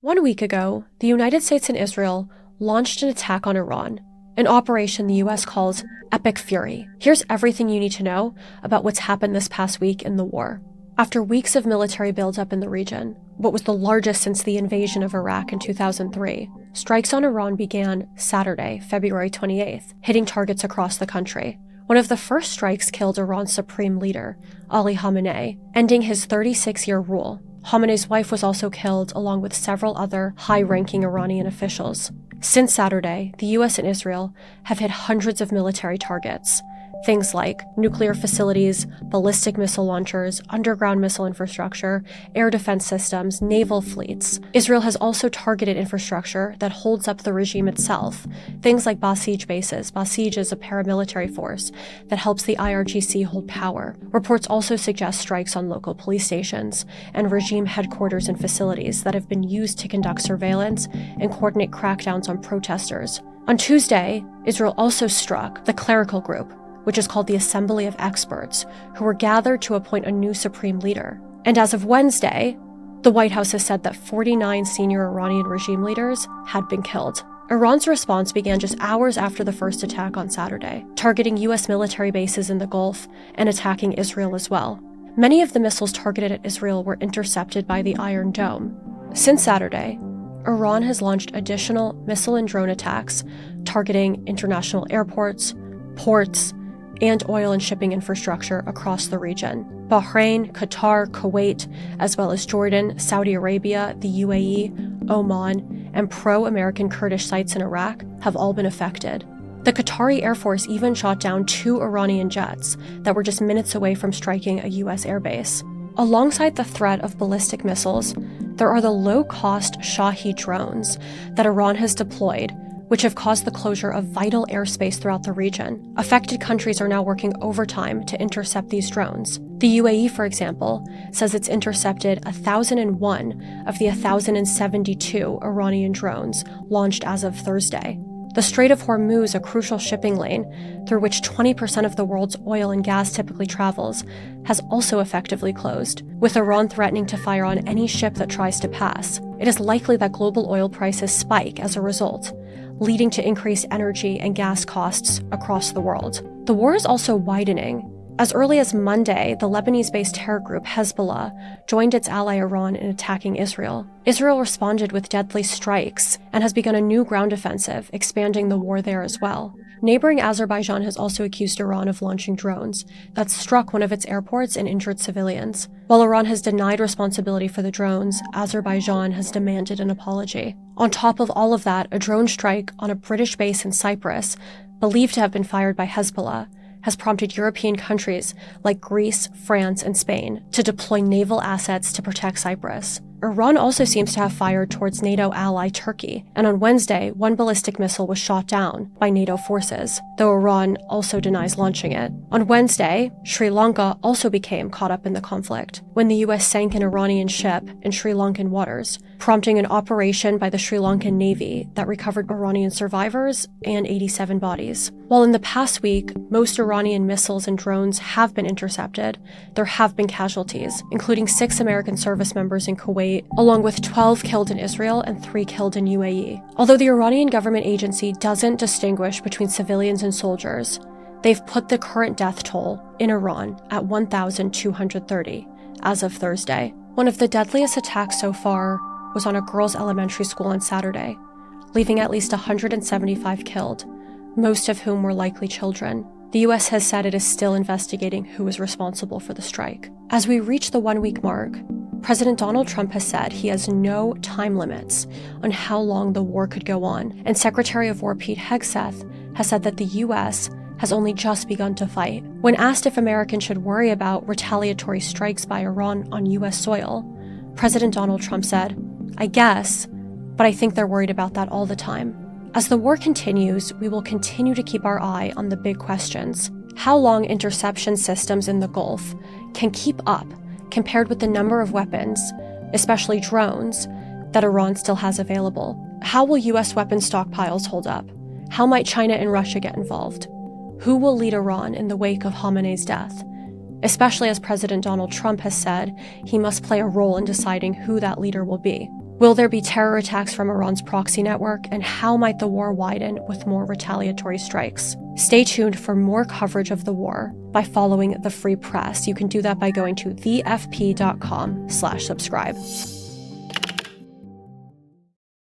1 week ago, the United States and Israel launched an attack on Iran, an operation the US calls Epic Fury. Here's everything you need to know about what's happened this past week in the war. After weeks of military buildup in the region, what was the largest since the invasion of Iraq in 2003, strikes on Iran began Saturday, February 28th, hitting targets across the country. One of the first strikes killed Iran's supreme leader, Ali Khamenei, ending his 36-year rule. Khamenei's wife was also killed, along with several other high-ranking Iranian officials. Since Saturday, the US and Israel have hit hundreds of military targets. Things like nuclear facilities, ballistic missile launchers, underground missile infrastructure, air defense systems, naval fleets. Israel has also targeted infrastructure that holds up the regime itself. Things like Basij bases. Basij is a paramilitary force that helps the IRGC hold power. Reports also suggest strikes on local police stations and regime headquarters and facilities that have been used to conduct surveillance and coordinate crackdowns on protesters. On Tuesday, Israel also struck the clerical group, which is called the Assembly of Experts, who were gathered to appoint a new supreme leader. And as of Wednesday, the White House has said that 49 senior Iranian regime leaders had been killed. Iran's response began just hours after the first attack on Saturday, targeting US military bases in the Gulf and attacking Israel as well. Many of the missiles targeted at Israel were intercepted by the Iron Dome. Since Saturday, Iran has launched additional missile and drone attacks targeting international airports, ports, and oil and shipping infrastructure across the region. Bahrain, Qatar, Kuwait, as well as Jordan, Saudi Arabia, the UAE, Oman, and pro-American Kurdish sites in Iraq have all been affected. The Qatari Air Force even shot down 2 Iranian jets that were just minutes away from striking a US airbase. Alongside the threat of ballistic missiles, there are the low-cost Shahed drones that Iran has deployed, which have caused the closure of vital airspace throughout the region. Affected countries are now working overtime to intercept these drones. The UAE, for example, says it's intercepted 1,001 of the 1,072 Iranian drones launched as of Thursday. The Strait of Hormuz, a crucial shipping lane through which 20% of the world's oil and gas typically travels, has also effectively closed, with Iran threatening to fire on any ship that tries to pass. It is likely that global oil prices spike as a result, leading to increased energy and gas costs across the world. The war is also widening. As early as Monday, the Lebanese-based terror group Hezbollah joined its ally Iran in attacking Israel. Israel responded with deadly strikes and has begun a new ground offensive, expanding the war there as well. Neighboring Azerbaijan has also accused Iran of launching drones that struck one of its airports and injured civilians. While Iran has denied responsibility for the drones, Azerbaijan has demanded an apology. On top of all of that, a drone strike on a British base in Cyprus, believed to have been fired by Hezbollah, has prompted European countries like Greece, France, and Spain to deploy naval assets to protect Cyprus. Iran also seems to have fired towards NATO ally Turkey, and on Wednesday, one ballistic missile was shot down by NATO forces, though Iran also denies launching it. On Wednesday, Sri Lanka also became caught up in the conflict when the US sank an Iranian ship in Sri Lankan waters, prompting an operation by the Sri Lankan Navy that recovered Iranian survivors and 87 bodies. While in the past week, most Iranian missiles and drones have been intercepted, there have been casualties, including 6 American service members in Kuwait, along with 12 killed in Israel and 3 killed in UAE. Although the Iranian government agency doesn't distinguish between civilians and soldiers, they've put the current death toll in Iran at 1,230 as of Thursday. One of the deadliest attacks so far was on a girls' elementary school on Saturday, leaving at least 175 killed, most of whom were likely children. The US has said it is still investigating who is responsible for the strike. As we reach the 1-week mark, President Donald Trump has said he has no time limits on how long the war could go on, and Secretary of War Pete Hegseth has said that the US has only just begun to fight. When asked if Americans should worry about retaliatory strikes by Iran on US soil, President Donald Trump said, "I guess, but I think they're worried about that all the time." As the war continues, we will continue to keep our eye on the big questions. How long interception systems in the Gulf can keep up compared with the number of weapons, especially drones, that Iran still has available? How will US weapons stockpiles hold up? How might China and Russia get involved? Who will lead Iran in the wake of Khamenei's death? Especially as President Donald Trump has said he must play a role in deciding who that leader will be. Will there be terror attacks from Iran's proxy network, and how might the war widen with more retaliatory strikes? Stay tuned for more coverage of the war by following the Free Press. You can do that by going to thefp.com/subscribe.